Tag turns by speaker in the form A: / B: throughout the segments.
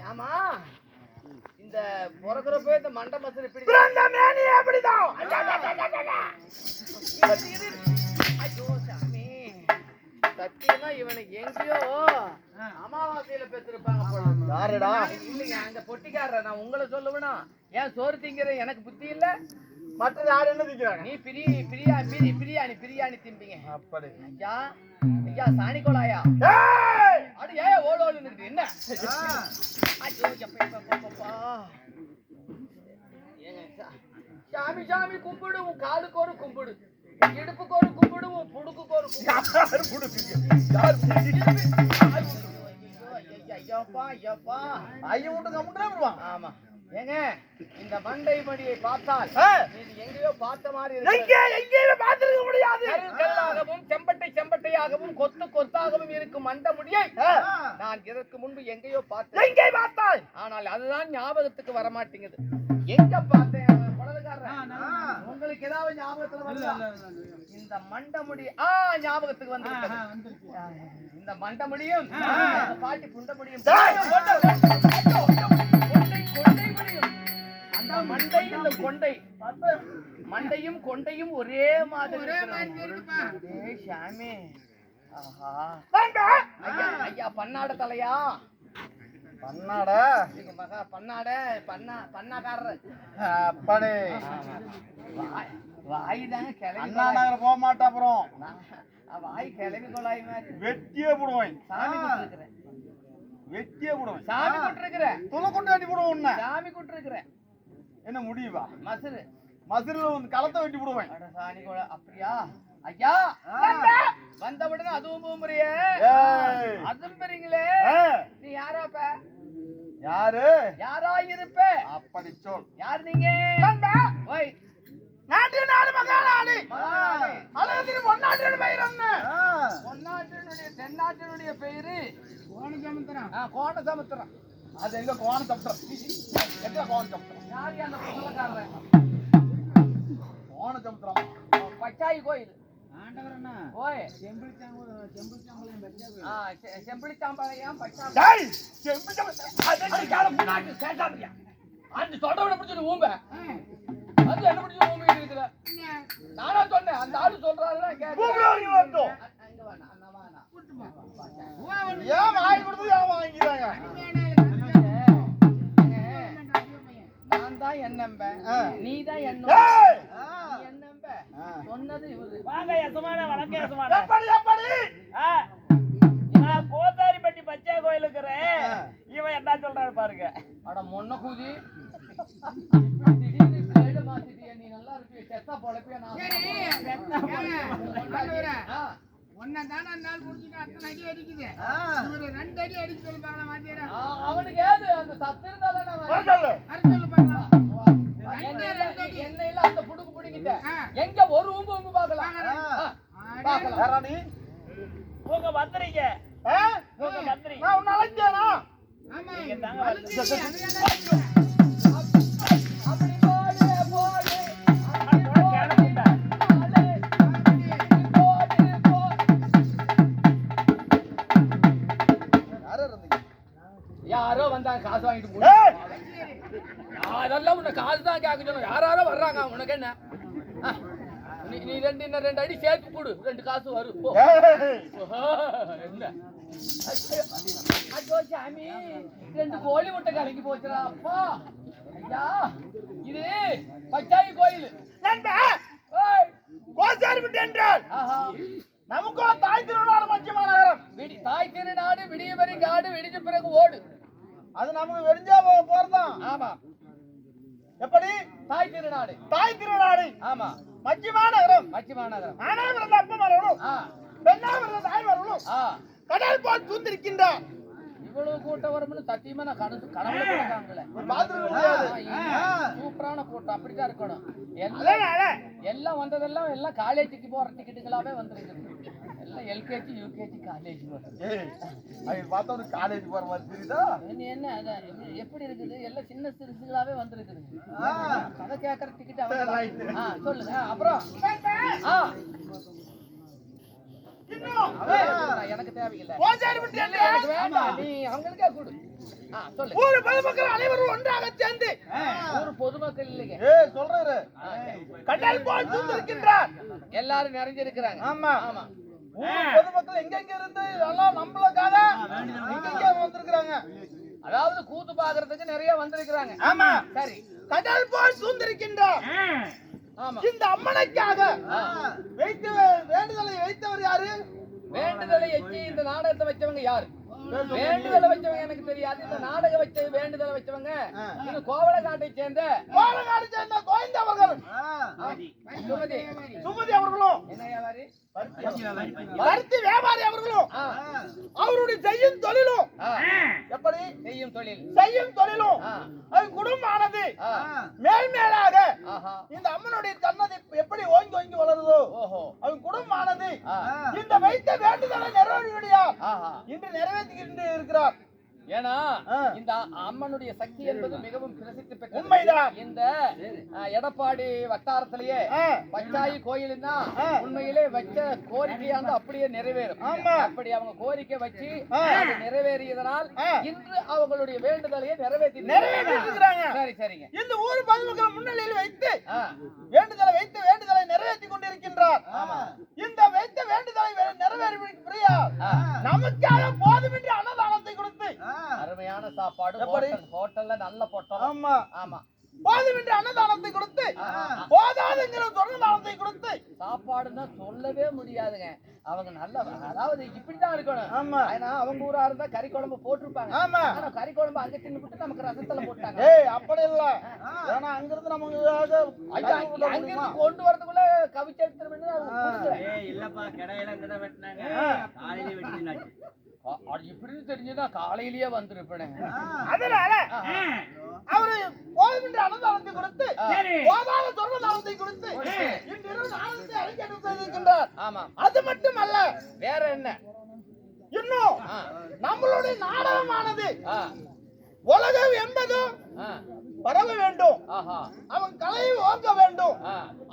A: ஆமா இந்த பொறக்குறப்ப இந்த மண்டை மசல் இப்படி
B: அப்படிதான்.
A: சத்தியமா இவனுக்கு எங்கேயோ அமாவாசையில பெற்றிருப்பாங்க.
B: யாருடா?
A: இல்லைங்க அந்த பொட்டிக்காரர். நான் உங்களை சொல்லுவேனா? ஏன் சோறு திங்கிற எனக்கு புத்தி இல்ல?
B: மற்றது யாரு என்ன திங்கிறாங்க?
A: நீ பிரியாணி திம்பிங்க.
B: அப்படி
A: ஐயா ஐயா சாணி கோலாயா அடி ஏ ஓலோன்னு என்ன? சாமி சாமி கும்பிடு, உன் காலுக்கு ஒரு கும்பிடு, இடுப்புக்கு ஒரு கும்பிடு, உன் புடுக்குக்கு ஒரு ஆமா. ஏங்க இந்த மண்டை மடியை பார்த்தால் எங்கேயோ பார்த்த மாதிரி
B: பார்த்திருக்க முடியாது.
A: கல்லாகவும் செம்பட்டையாகவும் கொத்து கொத்தாகவும் இருக்கும் மண்டை முடியை நான் இதற்கு முன்பு எங்கேயோ பார்த்தேன்.
B: எங்கே பார்த்தால்?
A: ஆனால் அதுதான் ஞாபகத்துக்கு வரமாட்டேங்குது. எங்க பார்த்தேன்? உங்களுக்கு ஏதாவது ஞாபகத்துல வருதா? இந்த மண்டமுடி ஞாபகத்துக்கு வந்து இந்த மண்டமுடியும் பாட்டி புண்டமுடியும் அந்த மண்டை இந்த கொண்டை மண்டையும் கொண்டையும் ஒரே மாதிரி. சாமி ஐயா பன்னாட தலையா?
B: பன்னாட
A: பண்ணாக்காரர்
B: அப்படி
A: வாய் தாங்க கிளம்பி
B: போக மாட்டா. அப்புறம்
A: வாய் கிளம்பி கொள்ளாய் மாதிரி
B: வெட்டியே போடுவேன்.
A: சாமி கூட்டிருக்கிறேன்.
B: வெட்டியே போடுவேன்.
A: சாமி கூட்டிருக்கிறேன்.
B: துளை கொண்டு வெட்டி போடுவோம். உன்ன
A: சாமி கூட்டிருக்கிறேன்.
B: என்ன முடியுவா?
A: மசுல
B: வந்து களத்தை வெட்டி போடுவேன்.
A: சாணி கோல அப்படியா? ஐயா வந்தவுடனே அதுவும் பூமுறையே அதுவும் பெறீங்களே. நீ யாராப்ப?
B: யாரு
A: யாரா இருப்ப?
B: அப்படி சொல்.
A: யார் நீங்க? ஓய்
B: நாட்டு நாடு மகாநாடு அழகத்தின் பொன்னாட்டு பெயரன்னு.
A: பொன்னாட்டினுடைய தென்னாட்டினுடைய பெயரு
B: கோணசமுத்திரம்.
A: கோணசமுத்திரம்.
B: அது எங்க கோணசமுத்திரம்? எங்க கோணசமுத்திரம்?
A: யாரு அந்த புத்தகக்காரன்?
B: கோணசமுத்திரம்
A: பச்சாயி கோயில். ஓய் செம்பிளிச்சாம்பாளையம் அந்த தொடர்பு பிடிச்சது ஊம்ப அது என்ன பிடிச்சது ஊம்பி இருக்கிற? நானா சொன்னேன். அந்த ஆளு சொல்றாரு.
B: ஏன் வாங்கி கொடுத்து ஏன் வாங்கிக்கிறாங்க?
A: நான் தான் என்னம்ப, நீ தான் என்ன சொன்னது இவரு.
C: வாங்க யசமான வணக்கம் யசமான. கோத்தாரிப்பட்டி பச்சை கோயிலுக்கு இவன் என்ன சொல்றாரு பாருங்க.
A: அட மொன்ன கூதி நீ நல்லா இருப்பிய செத்தா பொழப்பிய. அவனுக்கு ஏது அந்த சத்து இருந்தாலும் என்னையில அந்த புடுக்கு புடிக்கிட்ட எங்க ஒரு ஊம்பு ஊம்பு பாக்கலாம்.
C: உங்க வந்துறீங்க வந்துறீங்க.
B: நான் உன்னை அழைச்சேனா?
A: யாரோ வந்தாங்க காசு வாங்கிட்டு போய். அதெல்லாம் உன்னை காசு தான் கேட்க சொன்ன. யாரோ வர்றாங்க. உனக்கு என்ன? நீ ரெண்டு அடி சேர்த்து கொடு, 2 காசு வரும். என்ன சாமி 2 கோழி முட்டை கலக்கி போச்சுடா. அப்பா ஐயா இது பச்சாயி கோயில்.
B: நமக்கு தாய் திருநாடு மச்சியமான நகரம்.
A: தாய் திருநாடு விடிய வரை காடு விடிஞ்ச பிறகு ஓடு.
B: அது நமக்கு வெறிஞ்சா போறதான்.
A: ஆமா.
B: எப்படி?
A: தாய் திருநாடு.
B: தாய் திருநாடு.
A: ஆமா.
B: மச்சியமான நகரம்.
A: மச்சியமான நகரம்.
B: ஆனா பிறந்த அப்பா வரணும். பெண்ணா பிறந்த தாய் வரணும். கடல் போல் தூந்திருக்கின்ற
A: இவ்வளவு கூட்டம் வரும்னு சத்தியமா நான் கனவுல போட்டாங்களே. சூப்பரான கூட்டம். அப்படித்தான் இருக்கணும். எல்லாம் வந்ததெல்லாம் எல்லாம் காலேஜுக்கு போற டிக்கெட்டுகளாவே வந்திருக்குது. எல்லாம் எல்கேஜி யூகேஜி காலேஜ்
B: பார்த்தா காலேஜ் போற மாதிரி தெரியுதா?
A: என்ன எப்படி இருக்குது? எல்லாம் சின்ன சிறுசுகளாவே வந்திருக்குது. கதை கேட்கற டிக்கெட் சொல்லுங்க. அப்புறம்
B: இன்னும்
A: எனக்கு தேவையில்லை.
B: கோசாரிப்பட்டி என்று
A: எனக்கு வேண்டாம். நீ அவங்களுக்கே கொடு. சொல்லு.
B: ஊர் பொதுமக்கள் அனைவரும் ஒன்றாக சேர்ந்து
A: ஊர் பொதுமக்கள் இல்லைங்க.
B: சொல்றாரு கடல் போல் சூழ்ந்திருக்கின்றார்.
A: எல்லாரும் நிறைஞ்சிருக்கிறாங்க.
B: ஆமா ஆமா. ஊர் பொதுமக்கள் எங்கெங்க இருந்து எல்லாம் நம்மளுக்காக எங்கெங்க வந்திருக்கிறாங்க.
A: அதாவது கூத்து பாக்குறதுக்கு நிறைய வந்திருக்கிறாங்க.
B: ஆமா
A: சரி.
B: கடல் போல் சூழ்ந்திருக்கின்றார்.
A: ஆமா.
B: இந்த அம்மனுக்காக வைத்து வேண்டுதலை வைத்தவர் யாரு?
A: வேண்டுதலை வச்சு இந்த நாடகத்தை வச்சவங்க யாரு? வேண்டுதலை வச்சவங்க எனக்கு தெரியாது. இந்த நாடகம் வச்ச வேண்டுதலை வச்சவங்க இது கோவளக்காட்டை சேர்ந்த
B: கோவிந்த அவர்கள், சுமதி அவர்களும்,
A: என்ன வியாபாரி
B: பருத்தி வியாபாரி அவர்களும் அவருடைய செய்யும் தொழிலும் எப்படி
A: செய்யும் தொழில்
B: செய்யும் தொழிலும் அது குடும்பமானது மேல்மேலாக இந்த அம்மனுடைய சன்னதி எப்படி ஓங்கி ஓங்கி வளருதோ அது குடும்பமானது இந்த வைத்த வேண்டுதலை நிறைவேறியா இன்று நிறைவேற்றிக்கிட்டு இருக்கிறார்.
A: ஏன்னா இந்த அம்மனுடைய சக்தி என்பது மிகவும் பிரசித்தி பெற்றது.
B: உண்மைதான்.
A: இந்த எடப்பாடி வட்டாரத்திலேயே பச்சாயி கோயில்னா உண்மையிலே வச்ச கோரிக்கையானது அப்படியே நிறைவேறும். அப்படி அவங்க கோரிக்கை வச்சு அது நிறைவேறியதனால் இன்று அவங்களுடைய வேண்டுதலையே நிறைவேற்றி
B: இருக்கிறாங்க.
A: சரி சரிங்க.
B: இந்த ஊர் பொதுமக்கள் முன்னிலையில் வைத்து வேண்டுதலை நிறைவேற்றி கொண்டிருக்கின்றார். இந்த வைத்த வேண்டுதலை நிறைவேறியா நமக்காக போதுமின்றி அன்னதானத்தை கொடுத்து
A: அருமையான சாப்பாடு ஹோட்டல்ல நல்ல பொட்டலம்.
B: ஆமா
A: ஆமா.
B: போதுமின்றி அன்னதானத்தை கொடுத்து போதாதுங்கிற சொன்னதானத்தை கொடுத்து
A: சாப்பாடுன்னா சொல்லவே முடியாதுங்க. அவங்க நல்ல அதாவது இப்படிதான் இருக்கணும்.
B: ஆமா.
A: ஏன்னா அவங்க ஊரா இருந்தா கறி குழம்பு போட்டிருப்பாங்க.
B: ஆமா.
A: ஆனா கறி குழம்பு அங்க தின்னு விட்டு நமக்கு ரசத்துல போட்டாங்க.
B: அப்படி இல்ல. ஏன்னா அங்கிருந்து நமக்கு
A: அங்கிருந்து கொண்டு வரதுக்குள்ள கவிச்சு எடுத்துருவேன்னு
C: இல்லப்பா கடையில அங்கதான் வெட்டினாங்க. காலையிலே வெட்டினாச்சு.
A: இப்படின்னு தெரிஞ்சுன்னா காலையிலேயே வந்திருப்பேன்.
B: அதனால அவரு போதுமின்றி அன்னதானத்தை கொடுத்து போதாத சொன்னதானத்தை கொடுத்து இன்று நாளத்தை அறிக்கை செய்திருக்கின்றார்.
A: ஆமா.
B: அது மட்டுமல்ல
A: வேற என்ன
B: இன்னும் நம்மளுடைய நாடகமானது உலகம் என்பதும் பரவ வேண்டும். அவன் கலையை ஓக்க வேண்டும்.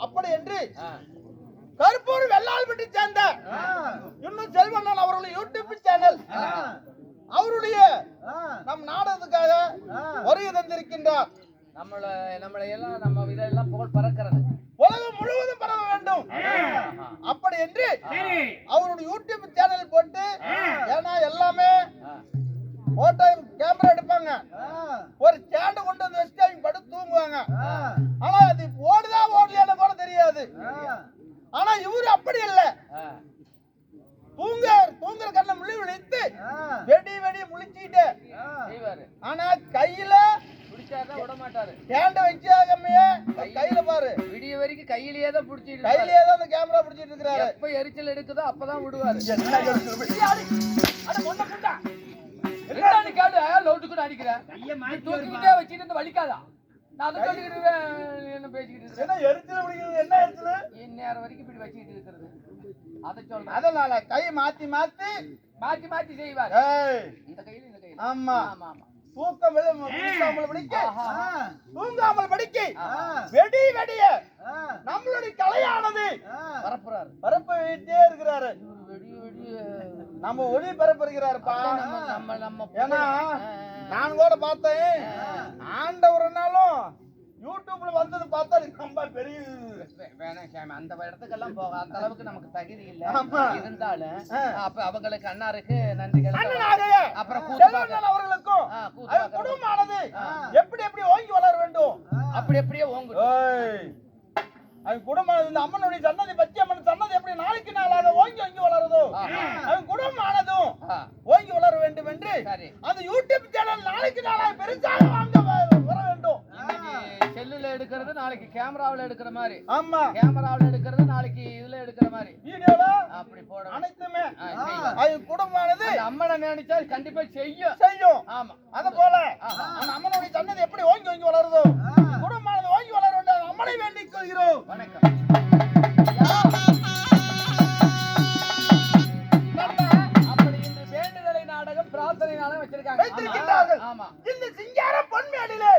B: அப்படி என்று கருப்பூர் வெள்ளாள்பட்டி சேர்ந்த இன்னும் செல்வண்ணன் அவருடைய யூடியூப் சேனல் அவருடைய நம் நாடகத்துக்காக வருகை தந்திருக்கின்றார்.
A: நம்மளை எல்லாம் நம்ம இதெல்லாம் புகழ் பறக்கிறது
B: உலகம் முழுவதும் பரவ வேண்டும். அப்படி என்று அவருடைய யூடியூப் சேனல் போட்டு ஏன்னா எல்லாமே போட்டோ கேமரா எடுப்பாங்க. ஒரு ஸ்டாண்டு கொண்டு வந்து வச்சுட்டு அவங்க படுத்து தூங்குவாங்க. ஆனா அது ஓடுதா ஓடலையான்னு கூட தெரியாது. ஆனா இவரு அப்படி இல்ல. தூங்குற கண்ண முழி விழித்து வெடி முழிச்சிட்டு ஆனா கையில
A: பிடிச்சாதான் விட மாட்டாரு.
B: ஸ்டாண்ட வச்சாகமையே கையில பாரு
A: விடிய வரைக்கும் கையிலேயே தான் பிடிச்சிட்டு
B: கையிலேயே தான் அந்த கேமரா பிடிச்சிட்டு இருக்கிறாரு.
A: எப்ப எரிச்சல் எடுக்குதோ அப்பதான் விடுவாரு. அடிக்கிறேன் தூக்கிக்கிட்டே வச்சுட்டு வலிக்காதா? நான் என்ன பேசிக்கிட்டு இந்நேரம் வரைக்கும் இப்படி வச்சுக்கிட்டு இருக்கிறது அதை சொல்றேன்.
B: அதனால கை மாத்தி
A: செய்வார். இந்த கையில இந்த கையில.
B: ஆமா ஆமா ஆமா. தூங்காமல் படிக்க வெடிய நம்மளுடைய கலையானது பரப்ப வைத்தே இருக்கிறாரு. நம்ம ஒளி பரப்புகிறாருப்பா. ஏன்னா நான் கூட பார்த்தேன் ஆண்டவர்னாலும் யூடியூப்ல வந்தது பார்த்தா ரொம்ப பெரிய
A: வேணாம். அந்த இடத்துக்கெல்லாம் போக அந்த அளவுக்கு நமக்கு தகுதி இல்ல. இருந்தாலும் அப்ப அவங்களுக்கு அண்ணாருக்கு நன்றிகள். அப்புறம்
B: அவர்களுக்கும் குடும்பமானது எப்படி எப்படி ஓங்கி வளர வேண்டும்.
A: அப்படி எப்படியே ஓங்கும்.
B: அது குடும்பம் இந்த அம்மனுடைய சன்னதி பச்சை அம்மன் சன்னதி எப்படி நாளைக்கு நாளாக ஓங்கி ஓங்கி வளருதோ அது குடும்பமானதும் ஓங்கி வளர வேண்டும் என்று அந்த யூடியூப் சேனல் நாளைக்கு நாளாக பெருசாக வாங்க வர வேண்டும்.
A: செல்லுல எடுக்கிறது நாளைக்கு கேமராவில் எடுக்கிற மாதிரி.
B: ஆமா.
A: கேமராவில் எடுக்கிறது நாளைக்கு இதுல எடுக்கிற மாதிரி
B: வீடியோல
A: அப்படி போட
B: அனைத்துமே அது குடும்பமானது
A: அம்மனை நினைச்சா கண்டிப்பா செய்யும். ஆமா.
B: அது போல அந்த அம்மனுடைய சன்னதி எப்படி ஓங்கி ஓங்கி வளருதோ குடும்பமானது ஓங்கி வளர வேண்டும். அம்மனை வேண்டிக் கொள்கிறோம்.
A: வணக்கம். அப்படி இந்த வேண்டுதலை நாடகம் பிரார்த்தனை நாடகம் வச்சிருக்காங்க.
B: வைத்திருக்கிறார்கள்.
A: ஆமா.
B: இந்த சிங்கார பொன்மேடிலே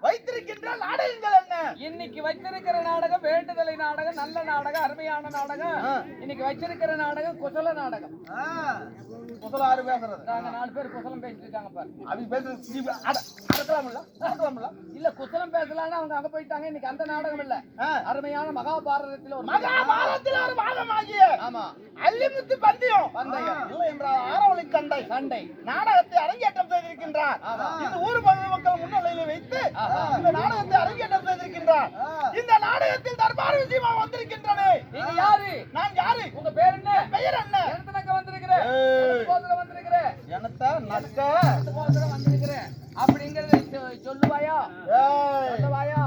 B: வைத்திருக்கின்ற நாடகங்கள் என்ன?
A: இன்னைக்கு வச்சிருக்கிற நாடகம் வேண்டுதலை நாடகம், நல்ல நாடகம், அருமையான நாடகம். இன்னைக்கு வச்சிருக்கிற நாடகம் குசல நாடகம்.
B: குசல ஆறு பேசுறது?
A: நாங்க 4 பேர் குசலம் பேசிட்டு இருக்காங்க பாரு.
B: அவங்க பேசுறது அடக்கலாம்ல?
A: இல்ல குசலம் பேசலாம்னு அவங்க அங்க போயிட்டாங்க. இன்னைக்கு அந்த நாடகம் இல்ல, அருமையான மகாபாரதத்துல ஒரு
B: பாகமாகிய
A: ஆமா
B: அல்லிமுத்து பந்தயம் இல்லை என்றால் ஆரவழி சண்டை நாடகத்தை அரங்கேற்றம் செய்திருக்கின்றார். இந்த ஊர் மக்கள் முன்னிலையில் வைத்து இந்த நாடகத்தை அரங்கேற்றம் செய்திருக்கின்றார். இந்த நாடகத்தில் தர்பார் விஷயமா வந்திருக்கின்றனே.
A: நீங்க யாரு?
B: நான் யாரு?
A: உங்க பேர் என்ன?
B: பெயர் என்ன?
A: எனக்கு வந்திருக்கிறேன்
B: எனத்த நக்க
A: வந்திருக்கிறேன் அப்படிங்கறத சொல்லுவாயா? சொல்லுவாயா?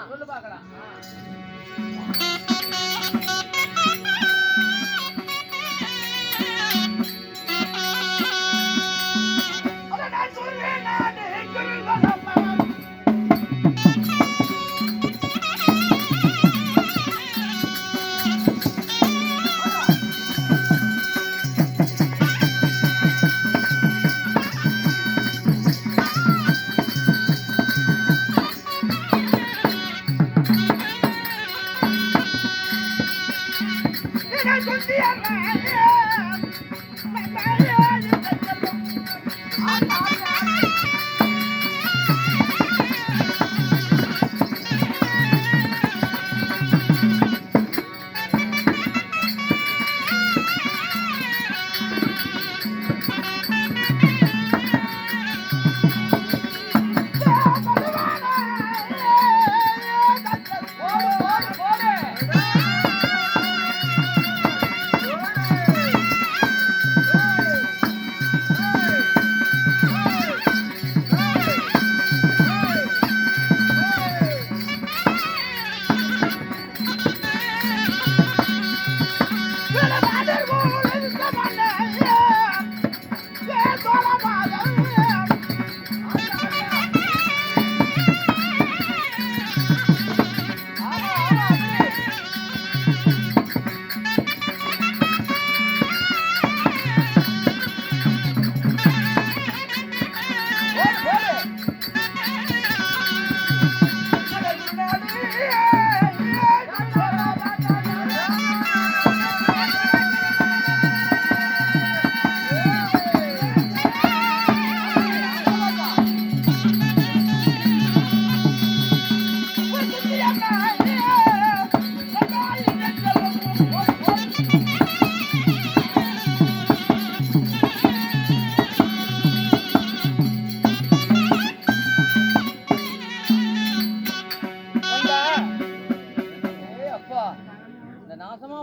A: சொல்லு பாக்கலாம்.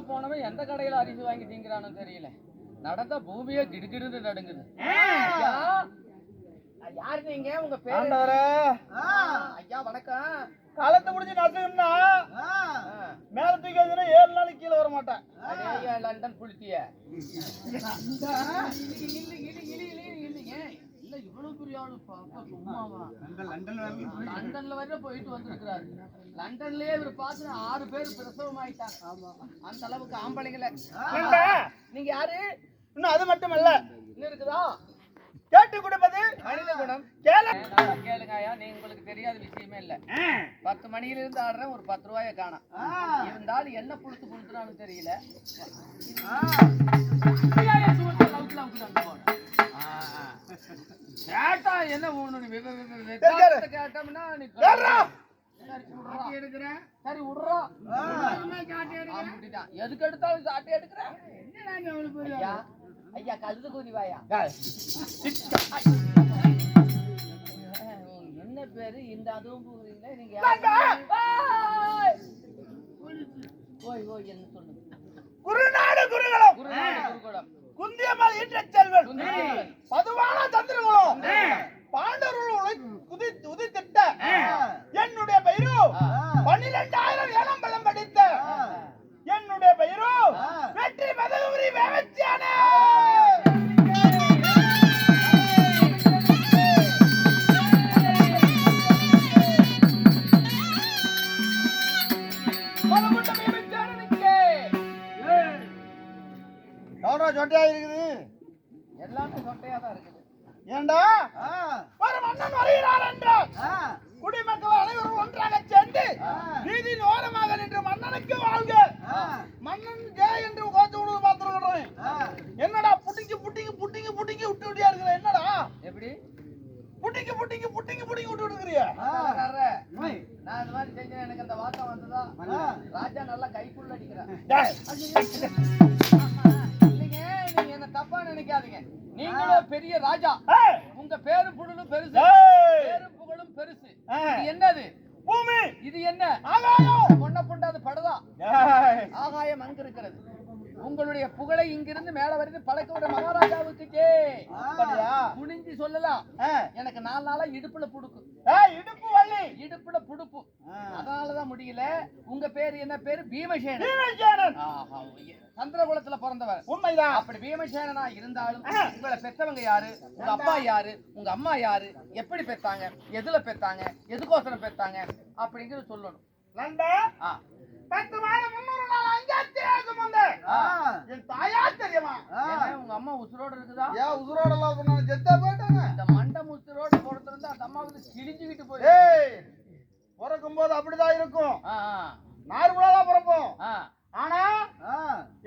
A: போனவன் எந்த கடையில அரிசி வாங்கி திங்கிறானோ தெரியல. நடந்த பூமியே கிடுகிடுன்னு நடுங்குது. யாரு நீங்க? உங்க பேரு? ஐயா வணக்கம்.
B: காலத்தை முடிஞ்சு நசுன்னா மேல தூக்கி 7 நாளைக்கு கீழே வர மாட்டேன்.
A: லண்டன் புளித்திய இவ்வளவு பெரிய ஆளு சும்மாவா? லண்டன்ல வர போயிட்டு வந்திருக்கிறாரு. லண்டன்லயே இவர் பார்த்து 6 பேர் பிரசவம் ஆயிட்டாங்க. அந்த அளவுக்கு ஆம்பளைங்கள. நீங்க யாரு?
B: இன்னும் அது மட்டும் இல்ல,
A: இன்னும் இருக்குதா?
B: கேட்டு கொடுப்பது
A: மனித குணம். கேளுங்க ஐயா, நீ உங்களுக்கு தெரியாத விஷயமே இல்ல. 10 மணியில இருந்து ஆடுறேன், ஒரு 10 ரூபாயை காணோம். இருந்தாலும் என்ன புழுத்து புழுத்துறான்னு தெரியல. கேட்டா என்ன கேட்டோம்னா நீ சரி விடுறோம். எதுக்கு எடுத்தாலும் சாட்டை எடுக்கிறேன். ஐயா கழுது கூறிவாயா? என்ன பேரு? இந்த அதுவும் கூறுறீங்களா? நீங்க ஓய் ஓய் என்ன சொல்லுங்க?
B: குருநாடு குருகுலம்.
A: குருநாடு குருகுலம்.
B: குந்தியம்மாள் ஈன்ற செல்வன். பதுவான சந்திரகுலம். பாண்டவர்கள் உதித்திட்ட என்னுடைய பெயரோ 12,000 இளம்பலம் படித்த என்னுடைய பெயரோ வெற்றி மதகுரி வேவச்சியான. சொட்டையா இருக்குது,
A: எல்லாமே சொட்டையா தான் இருக்குது.
B: ஏண்டா ஒரு மன்னன் வருகிறார் என்றால் வாழ்க வாழ்க மன்னன் ஜெய் என்று கோச்ச விடுவது பார்த்துருக்கிறேன். என்னடா புட்டிங்க புட்டிங்க புட்டிங்க புட்டிங்க விட்டு விட்டியா இருக்கிற? என்னடா
A: எப்படி
B: புட்டிங்க புட்டிங்க புட்டிங்க புட்டிங்க விட்டு விடுக்கிறியா?
A: நான் இந்த மாதிரி செஞ்சேன், எனக்கு அந்த வாசம் வந்ததா? ராஜா நல்லா கைக்குள்ள அடிக்கிறேன். இல்லைங்க, நீங்க என்ன தப்பா நினைக்காதீங்க. நீங்களும் பெரிய ராஜா, உங்க பேரும் புகழும் பெருசு, பேரும் புகழும் பெருசு. இது என்னது?
B: பூமி.
A: இது என்ன?
B: ஆகாயம்.
A: பொண்ண புண்டாது படுதா. ஆகாயம் அங்க இருக்கிறது. உங்களுடைய புகழை இங்கிருந்து மேல வருது பழக்க விட மகாராஜாவுக்கு குனிஞ்சு சொல்லலாம். எனக்கு 4 நாளா இடுப்புல புடுக்கு,
B: இடுப்பு வலி,
A: இடுப்புல புடுப்பு, அதனாலதான் முடியல. உங்க பேரு என்ன பேரு? பீமசேனன்.
B: பீமசேனன்
A: சந்திரகுலத்துல பிறந்தவர்.
B: உண்மைதான்.
A: அப்படி பீமசேனனா இருந்தாலும் உங்களை பெத்தவங்க யாரு? உங்க அப்பா யாரு? உங்க அம்மா யாரு? எப்படி பெத்தாங்க? எதுல பெத்தாங்க? எதுக்கோசரம் பெத்தாங்க? அப்படிங்கிறது சொல்லணும்.
B: நண்பா, 10 மாதம் 300 நாள் அஞ்சாத்தியாகும் வந்தேன். என் தாயா தெரியுமா?
A: உங்க அம்மா உசுரோட இருக்குதா?
B: ஏன் உசுரோட எல்லாம் சொன்னாங்க? செத்தா போயிட்டாங்க.
A: இந்த மண்டம் உசுரோட பொறுத்திருந்தா அந்த அம்மா வந்து கிழிஞ்சுக்கிட்டு போய்
B: பிறக்கும் போது அப்படிதான் இருக்கும். நார்மலா பிறப்போம். ஆனா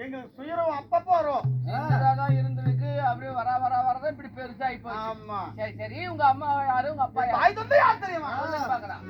B: எங்களுக்கு சுயரம் அப்பப்போ வரும்.
A: இருந்திருக்கு. அப்படியே வர வர வரதான் இப்படி பெருசா இப்போ.
B: ஆமா.
A: சரி சரி, உங்க அம்மா யாரு? உங்க அப்பா யாரு?
B: தாய் தந்தை யார் தெரியுமா?
A: பாக்கலாம்.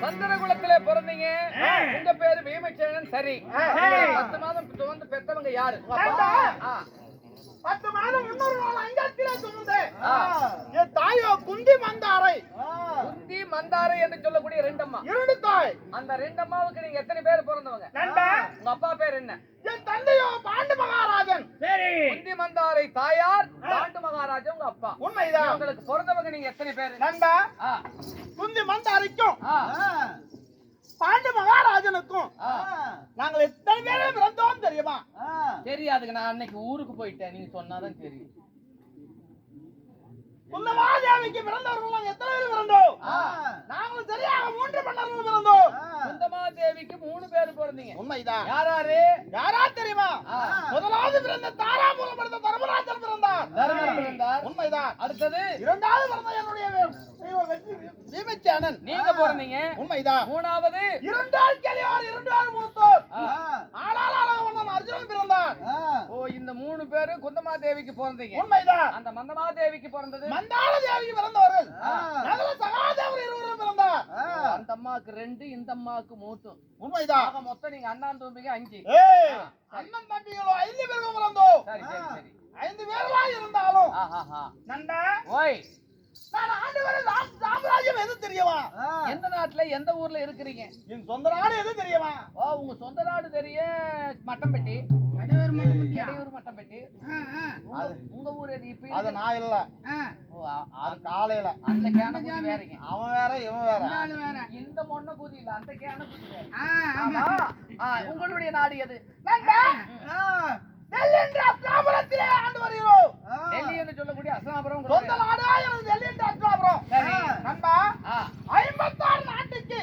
A: சந்திரகுலத்திலே பிறந்தீங்க. உங்க பேரு பீமசேனன். சரி, 10 மாதம் சுமந்து பெத்தவங்க யாரு?
B: 10 மாதம் 300 நாள் அங்கத்திலே சுமந்து என் தாயோ குந்தி மந்தாரை.
A: குந்தி மந்தாரை என்று சொல்லக்கூடிய 2 அம்மா.
B: 2 தாய்.
A: அந்த 2 அம்மாவுக்கு நீங்க எத்தனை பேர் பிறந்தவங்க? உங்க அப்பா பேர் என்ன?
B: என் தந்தையோ பாண்டு மகாராஜன்.
C: சரி.
A: குந்தி மந்தாரை தாயார், பாண்டு மகாராஜன் உங்க அப்பா.
B: உண்மைதான்.
A: உங்களுக்கு பிறந்தவங்க நீங்க எத்தனை பேர்?
B: நண்பா, குந்தி மந்தாரைக்கும் பாண்டு மகாராஜனுக்கும் நாங்கள் எத்தனை பேரே பிறந்தோம் தெரியுமா?
A: தெரியாதுங்க, நான் அன்னைக்கு ஊருக்கு போயிட்டேன். நீங்க சொன்னாதான் தெரியும்.
B: குந்தமாதேவிக்கு பிறந்தவர்கள் நாங்கள் எத்தனை பேர் பிறந்தோம்? நாங்கள் சரியாக 3 மன்னர்கள் பிறந்தோம்.
A: குந்தமாதேவிக்கு 3 பேர் பிறந்தீங்க.
B: உண்மைதான்.
A: யாராரு?
B: யாரா தெரியுமா? முதலாவது பிறந்த தாராபுரம் பிறந்த தர்மராஜன் பிறந்தார்.
A: தர்மர் பிறந்தார்.
B: உண்மைதான்.
A: அடுத்தது
B: 2வது பிறந்த என்னுடைய பீமசேனன்.
A: நீங்க பிறந்தீங்க.
B: உண்மைதான்.
A: 3வது
B: 2 ஆள் கிளியோர் 2 ஆள் மூத்தோர். ஆளால் அழகவண்ணன் அர்ஜுனன் பிறந்தார்.
A: ஓ, இந்த 3 பேரும் குந்தமா தேவிக்கு பிறந்தீங்க.
B: உண்மைதான்.
A: அந்த மந்தமா தேவிக்கு பிறந்தது
B: மந்தார தேவிக்கு பிறந்தவர்கள் நகர சகாதேவர் இருவரும் பிறந்தார்.
A: அந்த அம்மாவுக்கு 2, இந்த அம்மாவுக்கு 3.
B: உண்மைதான்.
A: ஆக மொத்தம் நீங்க அண்ணன் தம்பிங்க 5.
B: ஏய், அண்ணன் தம்பிகளோ 5 பேரும் பிறந்தோம்.
A: சரி சரி சரி.
B: 5 பேர்களா இருந்தாலும்
A: ஆஹா.
B: நண்டா
A: ஓய்,
B: நான் ஆண்டு வரை சாம்ராஜ்யம் எது தெரியுமா?
A: எந்த நாட்டுல எந்த ஊர்ல இருக்கிறீங்க?
B: என் சொந்த நாடு எது தெரியுமா?
A: ஓ, உங்க சொந்த நாடு தெரியும். மட்டம்பட்டி. இடையூர் மட்டம்பட்டி. உங்க ஊர் எது? இப்ப
B: அது நான் இல்ல.
A: ஓ,
B: அது காலையில
A: அந்த கேன வேறீங்க.
B: அவன் வேற இவன் வேற.
A: இந்த மொன்ன கூதி இல்ல, அந்த கேன கூதி வேற. ஆமா. உங்களுடைய நாடு எது?
B: டெல்லி என்ற அஸ்லாபுரத்திலே ஆண்டு வருகிறோம்.
A: டெல்லி என்று சொல்லக்கூடிய அஸ்லாபுரம்
B: சொந்த நாடு எனக்கு டெல்லி என்ற அஸ்லாபுரம்.
A: சரி.
B: நண்பா 56 நாட்டுக்கு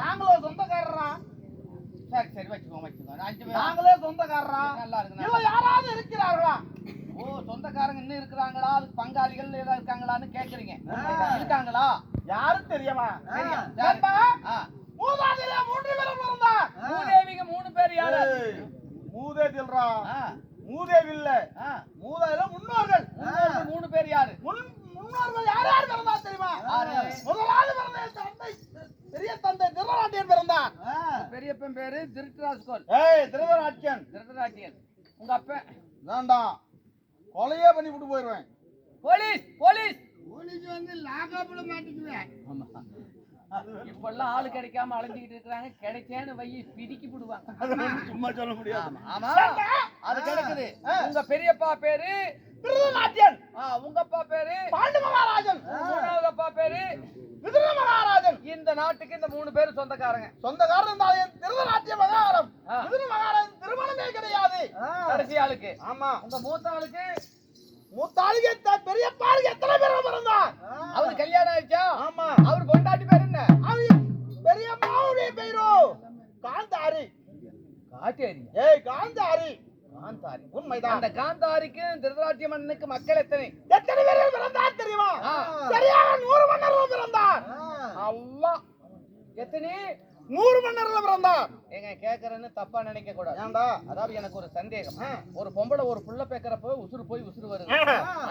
B: நாங்களோ சொந்தக்காரரா?
A: சரி சரி, வச்சுக்கோங்க. 5 பேர்
B: நாங்களே சொந்தக்காரரா?
A: நல்லா இருக்கு.
B: இல்ல யாராவது இருக்கிறார்களா?
A: ஓ, சொந்தக்காரங்க இன்னும் இருக்கிறாங்களா? அதுக்கு பங்காளிகள் ஏதாவது இருக்காங்களான்னு கேக்குறீங்க. இருக்காங்களா?
B: யாரும் தெரியுமா?
A: தெரியும்.
B: நண்பா மூதாதையில 3 பேரும் பிறந்தார்.
A: மூதேவிங்க 3 பேர் யாரு?
B: மூதேவில்ரா.
A: ஆ,
B: மூதேவி இல்ல.
A: ஆ.
B: மூதாதையில முன்னோர்கள்.
A: 3 பேர் யாரு?
B: முன்னோர்கள் யார் யார் பிறந்தா தெரியுமா?
A: யாரு?
B: முதலாவது பிறந்த என் தந்தை பெரிய தந்தை திருவராட்டியன் பிறந்தார்.
A: பெரியப்பன் பேரு திருத்தராஜ்கோல்.
B: ஏய், திருவராட்டியன்.
A: திருத்தராட்டியன். உங்க அப்ப
B: வேண்டாம், கொலையே பண்ணி விட்டு போயிருவேன்.
A: போலீஸ் போலீஸ்
B: வந்து லாகாப்புல மாட்டிக்குவேன்.
A: இப்பெல்லாம் ஆளு கிடைக்காம அலைஞ்சிக்கிட்டு இருக்காங்க. கிடைச்சேன்னு வையி பிடிக்கி விடுவாங்க.
B: சும்மா சொல்ல முடியாது.
A: ஆமா, அது கிடைக்குது. உங்க பெரியப்பா பேரு
B: திருவராட்டியன்.
A: உங்க அப்பா பேரு
B: பாண்டு மகாராஜன்.
A: 3வது அப்பா பேரு
B: விதுர மகாராஜன்.
A: இந்த நாட்டுக்கு இந்த 3 பேரும் சொந்தக்காரங்க.
B: சொந்தக்காரன் இருந்தாலும் திருவராட்டிய மகாராஜன் விதுர மகாராஜன் திருமணமே கிடையாது.
A: கடைசி ஆளுக்கு.
B: ஆமா.
A: உங்க மூத்த ஆளுக்கு
B: மூத்தாளுக்கு பெரியப்பாளுக்கு எத்தனை பேர் பிறந்தார்?
A: அவரு கல்யாணம் ஆயிடுச்சா?
B: ஆமா.
A: அவர் பொண்டாட்டி பேர் என்ன?
B: அவரு பெரியம்மாவுடைய பேரோ காந்தாரி.
A: காட்டேரி.
B: ஏய், காந்தாரி.
A: காந்தாரி.
B: உண்மைதான்.
A: அந்த காந்தாரிக்கு திருதராட்டிய மன்னனுக்கு மக்கள் எத்தனை?
B: எத்தனை பேர்கள் பிறந்தார் தெரியுமா? சரியாக 100 மன்னர்கள் பிறந்தார்.
A: அல்லாஹ். எத்தனை?
B: 100 மன்னர்கள் பிறந்தார்.
A: ஏங்க, கேக்குறேன்னு தப்பா நினைக்க கூடாது.
B: ஏண்டா?
A: அதாவது எனக்கு ஒரு சந்தேகம். ஒரு பொம்பளை ஒரு புள்ள பேக்கறப்ப உசுறு போய் உசுறு வருது.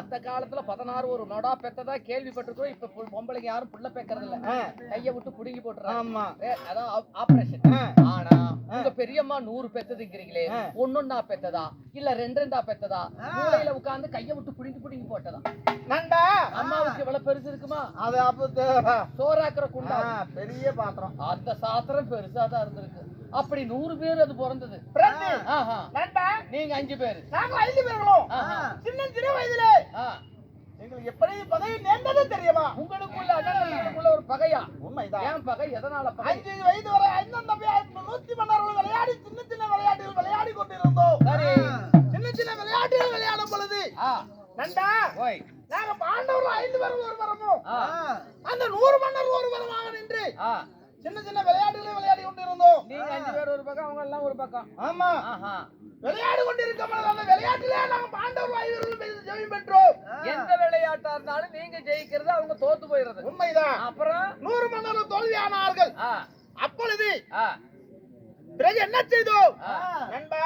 A: அந்த காலத்துல 16 ஒரு நொடா பெத்ததா கேள்விப்பட்டிருக்கோம். இப்ப பொம்பளைங்க யாரும் புள்ள பேக்கறது இல்ல. கைய விட்டு புடுங்கி போட்டுறாங்க.
B: ஆமா.
A: அதான் ஆபரேஷன். ஆனா உங்க பெரியம்மா 100 பெத்ததுங்கிறீங்களே, ஒன்னொன்னா பெத்ததா இல்ல 2 பெத்ததா? மூளையில உட்கார்ந்து கைய விட்டு புடுங்கி போட்டதா?
B: நண்டா,
A: அம்மாவுக்கு இவ்வளவு பெருசு இருக்குமா?
B: அது அப்ப
A: சோறாக்குற குண்டா
B: பெரிய பாத்திரம்.
A: அந்த சாத்திரம் பெருசா தான் இருந்திருக்கு. அப்படி 100 பேர் அது பிறந்தது.
B: நண்பா,
A: நீங்க 5 பேரு.
B: நாங்க 5 பேர்களும் சின்ன வயதிலே எங்களுக்கு எப்படி பகை நேர்ந்தது தெரியுமா?
A: உங்களுக்குள்ள அண்ணனுக்குள்ள ஒரு பகையா?
B: உண்மைதான்.
A: ஏன் பகை? எதனால பகை?
B: 5 வயது வரை அண்ணன் தம்பி 100 மன்னர்கள் விளையாடி சின்ன விளையாட்டுகள் விளையாடி கொண்டிருந்தோம்.
A: சரி.
B: சின்ன விளையாட்டுகள் விளையாடும் பொழுது நண்டா,
A: ஓய்,
B: நாங்க பாண்டவர்கள் 5 பேரும் ஒரு வரமும் அந்த 100 மன்னர் ஒரு வரமாக நின்று சின்ன விளையாட்டுகளை விளையாடி கொண்டிருந்தோம்.
A: நீங்க 5 பேர் ஒரு பக்கம், அவங்க எல்லாம் ஒரு பக்கம்.
B: ஆமா. விளையாடி கொண்டிருக்கும் அந்த விளையாட்டிலே நாங்க பாண்டவர் 5 பேரும் ஜெயம் பெற்றோம்.
A: எந்த விளையாட்டா இருந்தாலும் நீங்க ஜெயிக்கிறது, அவங்க தோத்து போயிடுறது.
B: உண்மைதான்.
A: அப்புறம்
B: 100 மன்னர்கள் தோல்வியானார்கள். அப்பொழுது பிறகு என்ன செய்தோம் நண்பா?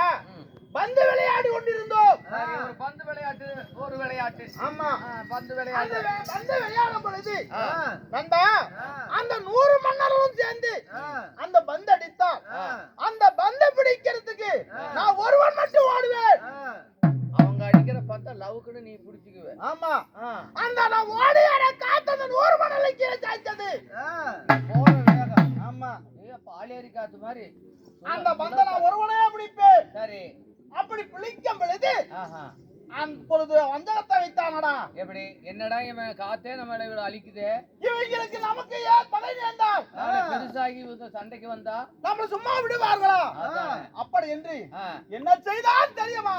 B: பந்து விளையாடி கொண்டிருந்தோம்.
A: ஒரு பந்து விளையாட்டு, ஒரு விளையாட்டு.
B: ஆமா,
A: பந்து விளையாட்டு.
B: பந்து விளையாடும் பொழுது நண்பா, அந்த 100 மன்னர்களும் சேர்ந்து அந்த பந்து அடித்தால் அந்த பந்தை பிடிக்கிறதுக்கு நான் ஒருவன் மட்டும் ஓடுவேன்.
A: அவங்க அடிக்கிற பந்த லவுக்குன்னு நீ பிடிச்சுக்குவ.
B: ஆமா. அந்த நான் ஓடி காத்து அந்த 100 மன்னர்களை கீழே சாய்ச்சது.
A: போற வேகம்.
B: ஆமா.
A: பாலியரி காத்து மாதிரி
B: அந்த பந்தை நான் ஒருவனே பிடிப்பேன்.
A: சரி.
B: அப்படி பிடிக்கும் பொழுது அப்பொழுது வஞ்சகத்தை வைத்தானடா.
A: எப்படி? என்னடா இவன் காத்தே நம்ம இவ்வளவு அழிக்குதே,
B: இவங்களுக்கு நமக்கு ஏன் பகை நேர்ந்தால்
A: பெருசாகி சண்டைக்கு வந்தா
B: நம்ம சும்மா விடுவார்களா? அப்படி என்று என்ன செய்தான் தெரியுமா?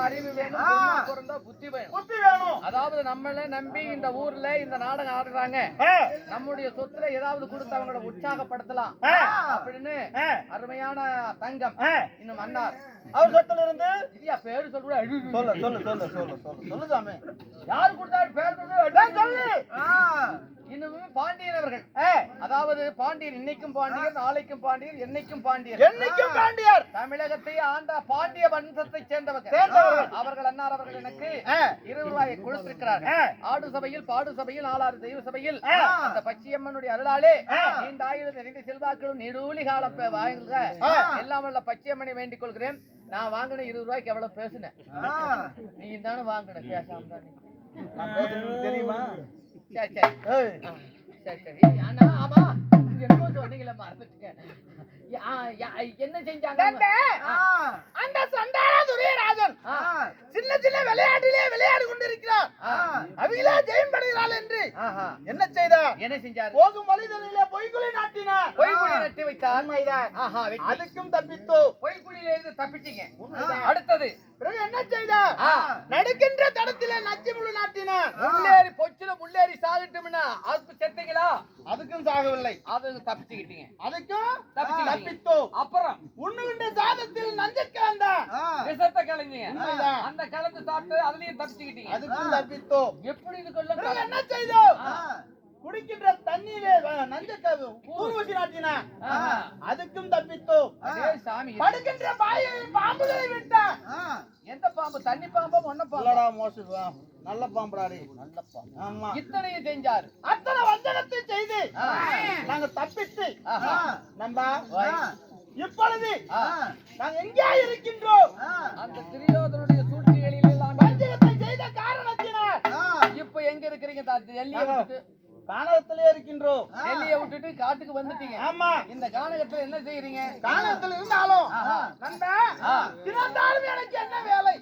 A: அறிவு வேணும், பொண்ணா பிறந்தா புத்தி வேணும். அதாவது நம்மள நம்பி இந்த ஊர்ல இந்த நாடகம் ஆடுறாங்க, நம்முடைய சொத்துல ஏதாவது கொடுத்து அவங்கள உற்சாகப்படுத்தலாம் அப்படின்னு அருமையான தங்கம் இன்னும் மன்னார்
B: அவர் சொத்துல இருந்து
A: பேரு சொல்ற
B: சொல்லு சொல்லு சொல்லு சொல்லு சொல்லு சொல்லு சாமி.
A: யாரு கொடுத்தாரு பேர் சொல்லு. இன்னும் பாண்டியன் அவர்கள், அதாவது பாண்டியர் இன்னைக்கும் பாண்டியர், நாளைக்கும் பாண்டியர், என்னைக்கும் பாண்டியர்,
B: என்னைக்கும் பாண்டியர்,
A: தமிழகத்தை ஆண்ட பாண்டிய வம்சத்தை சேர்ந்தவர்கள். அவர்கள் அன்னார் அவர்கள் எனக்கு 20 ரூபாயை கொடுத்திருக்கிறார்கள். ஆடு சபையில், பாடு சபையில், நாலாறு தெய்வ சபையில் அந்த பச்சையம்மனுடைய அருளாலே நீண்ட ஆயுள் நிறைந்த செல்வாக்களும் நெடுவலி கால வாங்க எல்லாம் வல்ல பச்சையம்மனை வேண்டிக் கொள்கிறேன். நான் வாங்கின 20 ரூபாய்க்கு எவ்வளவு பேசுனேன், நீ தானே வாங்கின பேசாம
B: தெரியுமா?
A: சரி சரி சரி சரி. ஆனா ஆமா என்னமோ சொன்னீங்களே மறந்துட்டீங்க. என்ன செஞ்சாங்க
B: அந்த சண்டாள துரியராஜன் சின்ன சின்ன விளையாட்டிலே விளையாடி கொண்டிருக்கிறார். அவிலா ஜெயம் படுகிறாள் என்று என்ன செய்தார்?
A: என்ன செஞ்சார்?
B: போகும் வழிதலிலே பொய்குழி நாட்டினார்.
A: பொய்குழி நட்டி வைத்தார்.
B: அதுக்கும் தப்பித்தோ.
A: பொய்குழியில இருந்து தப்பிச்சீங்க. அடுத்தது
B: பிறகு என்ன செய்தார்? நடுக்கின்ற தடத்திலே நச்சு முழு நாட்டினார்.
A: முள்ளேறி பொச்சுல முள்ளேறி சாதிட்டும்னா அதுக்கு செத்தீங்களா?
B: அதுக்கும் சாகவில்லை.
A: அது தப்பிச்சுக்கிட்டீங்க.
B: அதுக்கும்
A: தப்பித்தோ. அப்புறம்
B: உண்ணுகின்ற சாதத்தில் நஞ்ச கலந்தா
A: விஷத்தை கலந்தீங்க. அந்த கலந்து சாப்பிட்டு அதுலயும் தப்பிச்சுக்கிட்டீங்க.
B: அதுக்கும் தப்பித்தோ.
A: எப்படி இதுக்குள்ள
B: என்ன செய்தோம்? குடிக்கின்ற தண்ணீரே நஞ்ச ஊர்வசி நாட்டினா அதுக்கும் தப்பித்தோ.
A: சாமி
B: படுக்கின்ற பாம்புகளை விட்டா
A: எந்த பாம்பு? தண்ணி பாம்பா மொன்ன பாம்பா?
B: இல்லடா மோசு நல்ல பாம்புடாடி.
A: நல்ல பாம்பு.
B: ஆமா.
A: இத்தனையும் செஞ்சாரு.
B: அத்தனை வஞ்சகத்தை செய்து நாங்க தப்பித்து நம்ப இப்பொழுது நாங்க எங்கே இருக்கின்றோம்?
A: அந்த துரியோதனுடைய சூழ்ச்சிகளில் எல்லாம்
B: வஞ்சகத்தை செய்த காரணத்தினால்
A: இப்ப எங்க இருக்கிறீங்க? டெல்லியை விட்டுட்டு
B: கானகத்திலே இருக்கின்றோம்.
A: டெல்லியை விட்டுட்டு காட்டுக்கு வந்துட்டீங்க.
B: ஆமா.
A: இந்த கானகத்துல என்ன செய்யறீங்க?
B: கானகத்தில் இருந்தாலும் நண்பா தினந்தாலும் எனக்கு என்ன வேலை?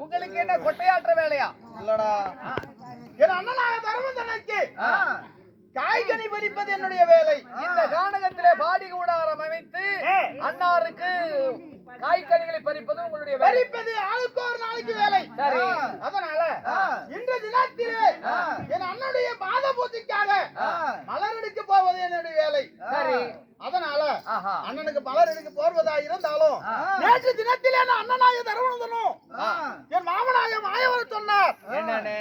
A: உங்களுக்கு என்ன கொட்டையாற்ற வேலையா?
B: இல்லடா என் அண்ணனாக தர்மதனுக்கு காய்கனி பறிப்பது என்னுடைய வேலை.
A: இந்த கானகத்திலே பாடி கூடாரம் அமைத்து அன்னாருக்கு காய்கனிகளை பறிப்பது உங்களுடைய வேலை.
B: பறிப்பது ஆளுக்கு ஒரு நாளைக்கு வேலை.
A: சரி.
B: அதனால இன்று தினத்திலே என் அண்ணனுடைய பாத பூஜைக்காக மலர் எடுக்க போவது என்னுடைய வேலை.
A: சரி.
B: அதனால அண்ணனுக்கு மலர் எடுக்க போவதா இருந்தாலும் நேற்று தினத்திலே நான் அண்ணனாக தர்மதனும் என் மாமனாக மாயவர் சொன்னார்.
A: என்னன்னு?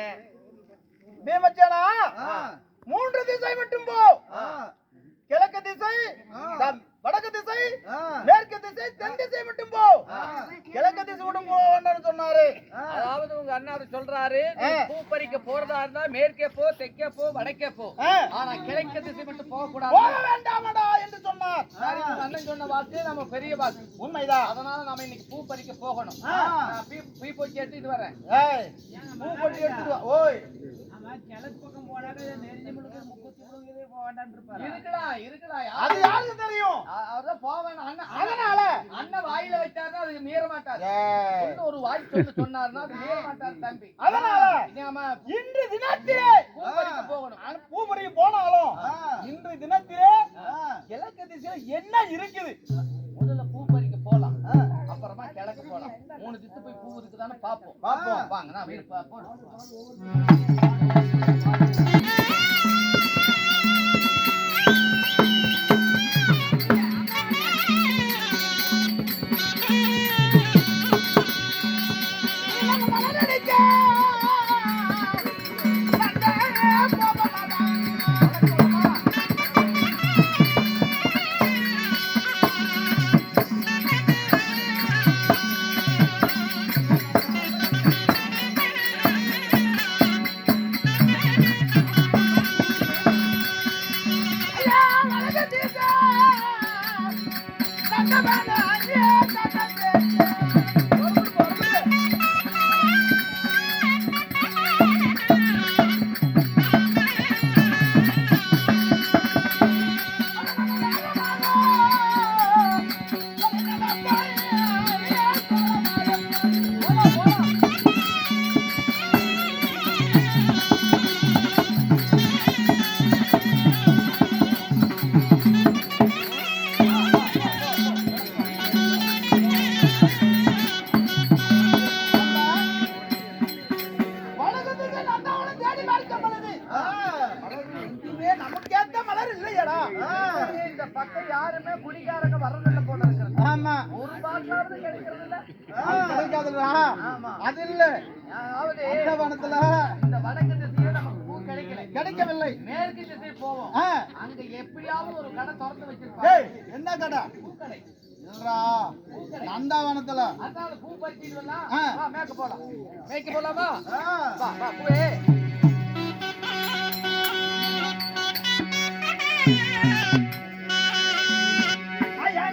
B: பீமச்சேனா 3 திசை மட்டும் போ. கிழக்கு திசை, வடக்கு திசை, மேற்கு திசை, தென் திசை மட்டும் போ. கிழக்கு திசை மட்டும் போ சொன்னாரு.
A: அதாவது உங்க அண்ணாரு சொல்றாரு, நீ பூ பறிக்க போறதா இருந்தா மேற்கே போ, தெற்கே போ, வடக்கே போ. ஆனா கிழக்கு திசை மட்டும் போக கூடாது.
B: போக வேண்டாமடா என்று சொன்னார்.
A: சரி, உங்க அண்ணன் சொன்ன வாக்கு நம்ம பெரிய வாக்கு.
B: உண்மைதான்.
A: அதனால நாம இன்னைக்கு பூ பறிக்க போகணும். பூ பொட்டி எடுத்துட்டு வரேன்.
B: ஏய், பூ பொட்டி எடுத்துட்டு வா. ஓய்,
C: கிழக்கு பக்கம் போனாக்க நெருஞ்சி முழுக்க முக்குத்தி முழுக்க போவாண்டான்னு இருப்பாரு.
A: இருக்கலாம்.
B: அது யாருக்கு தெரியும்?
A: அவர்தான் போவேன். அண்ணன்
B: அதனால
A: அண்ணன் வாயில வச்சாருன்னா அது மீற மாட்டாரு. ஒரு வாய் சொன்னாருன்னா அது மீற மாட்டாரு தம்பி.
B: அதனால
A: நாம
B: இன்று தினத்திலே
A: பூ பறிக்க போகணும்.
B: பூ பறிக்க போனாலும் இன்று தினத்திலே கிழக்கு திசையில என்ன இருக்குது?
A: முதல்ல பூ பறிக்க போலாம், அப்புறமா கிழக்கு போலாம். 3 திசை போய் பூ இருக்குதான்னு பாப்போம். வாங்க நான் வீடு போறோம்.
B: நமக்கேத்த மலர் இல்லையடா.
A: இந்த பக்கம் யாருமே குடிக்காரங்க வர்றதில்ல போல இருக்கிறது.
B: ஆமா,
A: ஒரு பாட்டிலாவது கிடைக்கிறது இல்ல.
B: கிடைக்காதுடா. அது இல்ல,
A: அதாவது
B: இந்த வனத்துல
A: இந்த வடக்கு திசையில நமக்கு பூ
B: கிடைக்கவில்லை.
A: மேற்கு திசை போவோம். அங்க எப்படியாவது ஒரு கடை திறந்து வச்சிருப்பாங்க.
B: ஏய், என்ன கடை?
A: பூக்கடை.
B: இல்லடா, நந்தாவனத்துல.
A: அதனால பூ பறிச்சிட்டு வரலாம்.
B: ஆ.
A: வா, மேய்க்க போலாம். மேய்க்க போலாமா? வா வா பூ.
B: ஐயா,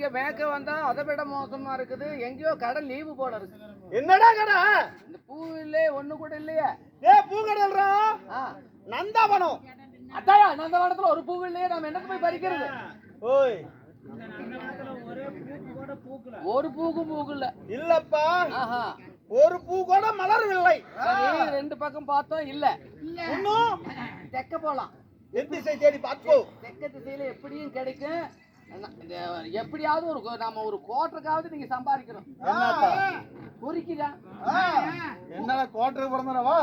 A: இங்க மேக்க வந்தா அதை விட மோசமா இருக்குது. எங்கேயோ கடை லீவு போல இருக்கு.
B: என்னடா கடை?
A: இந்த பூ இல்லையே, ஒண்ணு கூட இல்லையே.
B: பூ கடைல்றா நந்தாவனம்.
A: அத்தாயா, நந்தவனத்துல ஒரு பூ இல்லையே, நாம என்னத்து போய் பறிக்கிறது?
B: ஓய்,
A: ஒரு பூக்கும் பூக்குல்ல.
B: இல்லப்பா,
A: ஆஹா,
B: ஒரு பூ கூட மலரவில்லை.
A: சரி, ரெண்டு பக்கம் பார்த்தோம் இல்ல.
B: இன்னும்
A: தெக்க போலாம்.
B: எந்த திசை தேடி பார்ப்போ.
A: தெக்க திசையில எப்படியும் கிடைக்கும். எப்படியாவது நாம ஒரு கோட்டருக்காவது நீங்க சம்பாதிக்கணும். பொறிக்கிறா
B: என்னடா கோட்டருக்கு பிறந்தவா?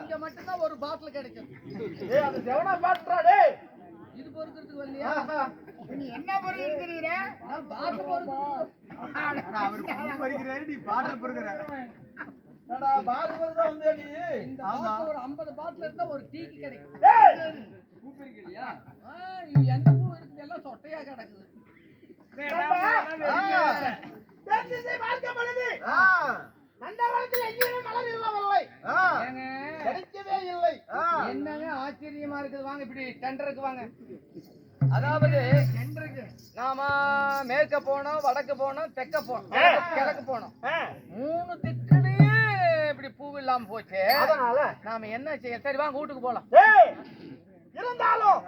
A: இங்க மட்டும்தான் ஒரு பாட்டில் கிடைக்கும். இது பொறுக்கிறதுக்கு வரலையா?
C: நீ என்ன பொறுக்கிறீங்க?
A: பாட்டில் இந்த பாட்டில் ஒரு 50 பாட்டில் இருந்தா ஒரு டீக்கு கிடைக்கும். பூ பறிக்கலையா? இது எந்த பூ இருக்குது? எல்லாம் சொட்டையா கிடக்குது. என்னங்க ஆச்சரியமா இருக்குது. வாங்க இப்படி டெண்டருக்கு வாங்க. அதாவது நாம மேற்க போனோம், வடக்கு போனோம், தெற்க போனோம், கிழக்கு போனோம். 3 திக்குலயே இப்படி பூ இல்லாம போச்சு.
B: அதனால
A: நாம என்ன செய்ய? சரி வாங்க வீட்டுக்கு போலாம்.
B: இருந்தாலும்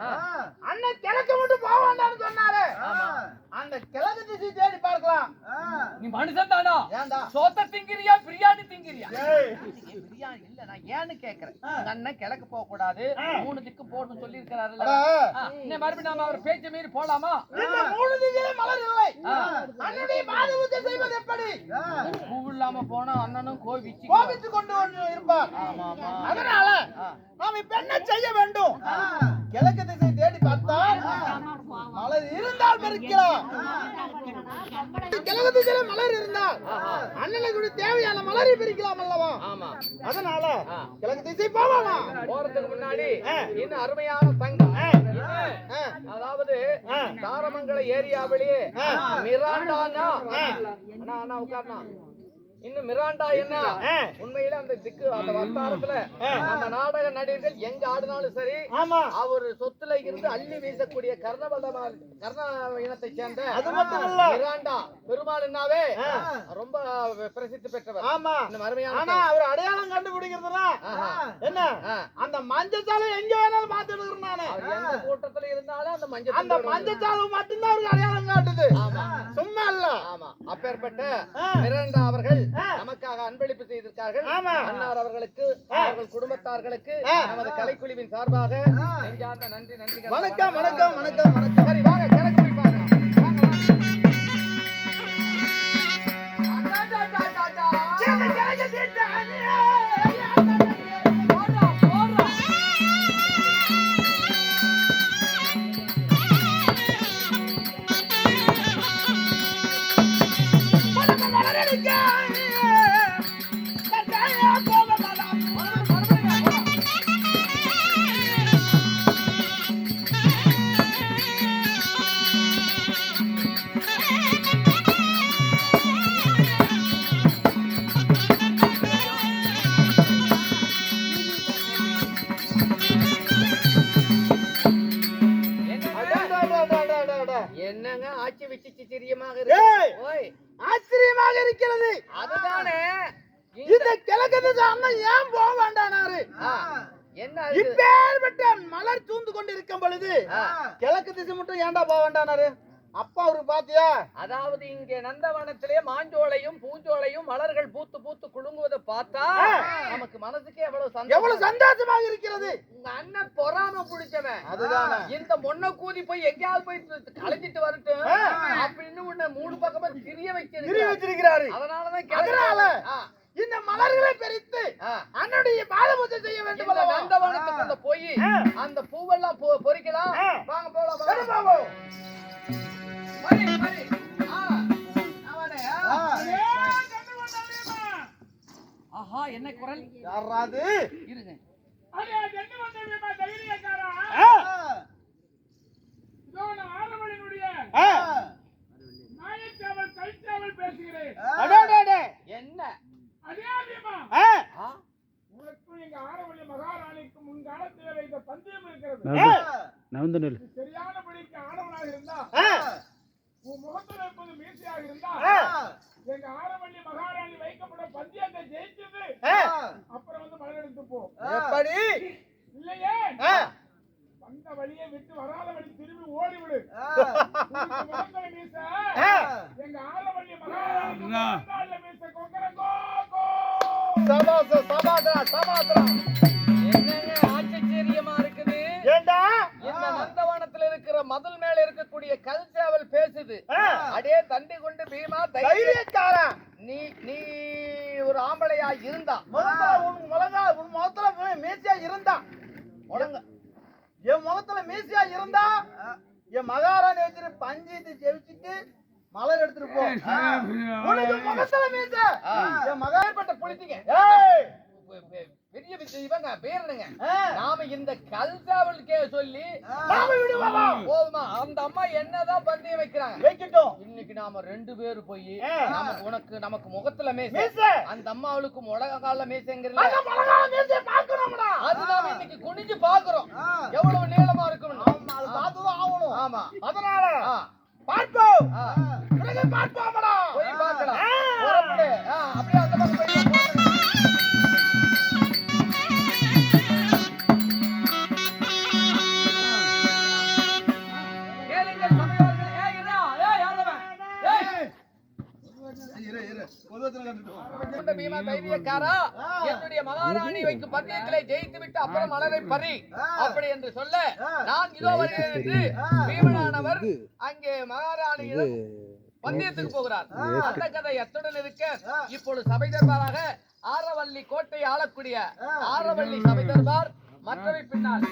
B: அண்ணன் கிழக்கு மட்டும் போக வேண்டாம்னு சொன்னாரு. அந்த கிழக்கு திசை தேடி பார்க்கலாம்.
A: நீ மனுஷன் தானா?
B: ஏன்டா
A: சோத்த திங்கிறியா, பிரியாணி திங்கிறியா? பிரியாணி இல்ல, நான் ஏன்னு கேக்குறேன். அண்ணன் கிழக்கு போக கூடாது, 3 திக்கு போடணும் சொல்லி இருக்காருல்ல. மறுபடியும் நாம அவர் பேச்ச மீறி போலாமா?
B: இந்த 3 திசையிலே மலர் இல்லை. அண்ணனுடைய பாதபூஜை செய்வது எப்படி?
A: பூ இல்லாம போனா அண்ணனும் கோவிச்சு
B: கொண்டு இருப்பார். அதனால நாம் இப்ப என்ன செய்ய வேண்டும்? கிழக்கு திசை தேடி பார்த்தால் மலர் இருந்தால் பறிக்கலாம். கிழக்கு திசையில மலர் இருந்தால் அண்ணனுக்கு தேவையான மலரை பறிக்கலாம் அல்லவா? அதனால கிழக்கு திசை போவாமா?
A: போறதுக்கு முன்னாடி இன்னும் அருமையான தங்கம், அதாவது தாரமங்கல ஏரியாவிலேயே மிராண்டானா அண்ணா உட்கார்னா இன்னும் மிராண்டா என்ன உண்மையில அந்த திக்கு அந்த வட்டாரத்துல நம்ம நாடக நடிகர்கள் எங்க ஆடினாலும் சரி, அவர் சொத்துல இருந்து அள்ளி வீசக்கூடிய கர்ண இனத்தை சேர்ந்த மிராண்டா பெருமாள்னாவே ரொம்ப பிரசித்தி பெற்றவர். இந்த அருமையான
B: அவர் அடையாளம் கண்டுபிடிக்கிறதுனா என்ன? அந்த மஞ்சச்சாலை எங்க வேணாலும் பார்த்துட்டு நானு
A: எந்த கூட்டத்துல இருந்தாலும்
B: அந்த மஞ்சச்சாலை மட்டும்தான் அவருக்கு அடையாளம் காட்டுது. சும்மா இல்ல.
A: அப்பேற்பட்ட மிராண்டா அவர்கள் நமக்காக அன்பளிப்பு செய்திருக்கார்கள். அன்னார் அவர்களுக்கு, அவர்கள் குடும்பத்தார்களுக்கு நமது கலைக்குழுவின் சார்பாக நெஞ்சார்ந்த நன்றி.
B: வணக்கம் வணக்கம் வணக்கம் வணக்கம்.
A: சரி வாங்க கிழக்கு போய் பாருங்க.
B: ஏய்
A: ஓய்
B: ஆச்சரியமாக இருக்கிறது.
A: அதுதானே
B: இந்த கிழக்கு திசை அண்ணன் ஏன் போக வேண்டானாரு?
A: என்ன அது?
B: இப்பேற்பட்ட மலர் சூழ்ந்து கொண்டு இருக்கும் பொழுது கிழக்கு திசை மட்டும் ஏன்டா போக வேண்டானாரு? அப்பா அவருக்கு பாத்தியா?
A: அதாவது இங்கே நந்தவனத்திலே மாஞ்சோலையும் பூஞ்சோலையும் மலர்கள் பூத்து பூத்து குலுங்குவதை பார்த்தா நமக்கு மனசுக்கே
B: எவ்வளவு சந்தோஷமாக இருக்கிறது.
A: உங்க அண்ணன் பொறாம பிடிச்சவன்.
B: அதுதானே.
A: இந்த மொன்ன கூதி போய் எங்கேயாவது போய் கலைஞ்சிட்டு வரட்டும் அப்படின்னு உன்னை மூணு பக்கமா திரிய
B: வச்சிருக்கிறாரு. அதனால இந்த மலர்களை பறித்து அன்னுடைய பாதபூஜை செய்ய வேண்டும்.
A: நந்தவனத்துக்குள்ள போய் அந்த பூவெல்லாம் பொறிக்கலாம். வாங்க போலாம். ஆஹா என்ன குரல்
B: யாராது?
A: இருங்க. என்ன
C: சரியானபடிக்கு ஆடவனாக இருந்தா உன் முகத்துல இருப்பது மீசையாக இருந்தா எங்க ஆரவள்ளி மகாராணி வைக்கப்பட பந்தயத்தை ஜெயிச்சது அப்புறம் வந்து மலர் எடுத்து போ.
B: எப்படி?
C: இல்லையே வந்த வழியை விட்டு வராத வழி திரும்பி ஓடிவிடு. முகத்துல மீச எங்க ஆரவள்ளி மகாராணி மீச கொக்கரங்கோ.
A: என்னங்க ஆச்சரியமா இருக்குது.
B: ஏண்டா
A: இந்த நந்தவனத்துல இருக்கிற மதில் மேல இருக்கக்கூடிய கல்சேவல் பேசுது. அடே தண்டி கொண்டு பீமா
B: தைரியக்காரா,
A: நீ நீ ஒரு ஆம்பளையா இருந்தா
B: உன் முகத்துல மீசியா இருந்தா என் முகத்துல மீசியா இருந்தா என் மகாராணி வச்சிரு பஞ்சு ஜெயிச்சுட்டு மலர் எடுத்துட்டு போ. உனக்கு முகத்துல மீச என் மகாராணி புளிச்சிங்க.
A: பெரிய இவங்க பேருங்க. நாம இந்த கல்சாவலுக்கே சொல்லி போதுமா? அந்த அம்மா என்னதான் பந்தயம் வைக்கிறாங்க
B: வைக்கட்டும்.
A: இன்னைக்கு நாம ரெண்டு பேரும் போய் நமக்கு முகத்துல மேச, அந்த அம்மாவுக்கு முழக கால மேசங்கிறல அது நாம இன்னைக்கு குனிஞ்சு பாக்குறோம் எவ்வளவு நீளமா இருக்கும்.
B: பார்த்துதான் ஆகணும்.
A: ஆமா,
B: அதனால பார்ப்போம். பார்ப்போம்டா,
A: போய் பார்க்கலாம். அப்படியே அந்த பக்கம் போய் என்னுடைய மகாராணி வைக்கு பந்தயத்திலே ஜெயித்து விட்டு அப்புறம் மலரை பறி அப்படி என்று சொல்ல நான் இதோ வருகிறேன் என்று பீமனானவர் அங்கே மகாராணியிடம் பந்தயத்துக்கு போகிறார். அந்த கதை எத்துடன் இருக்க இப்பொழுது சபை தர்பாராக ஆரவள்ளி கோட்டை ஆளக்கூடிய ஆரவள்ளி சபை தர்பார் மற்றவை பின்னால்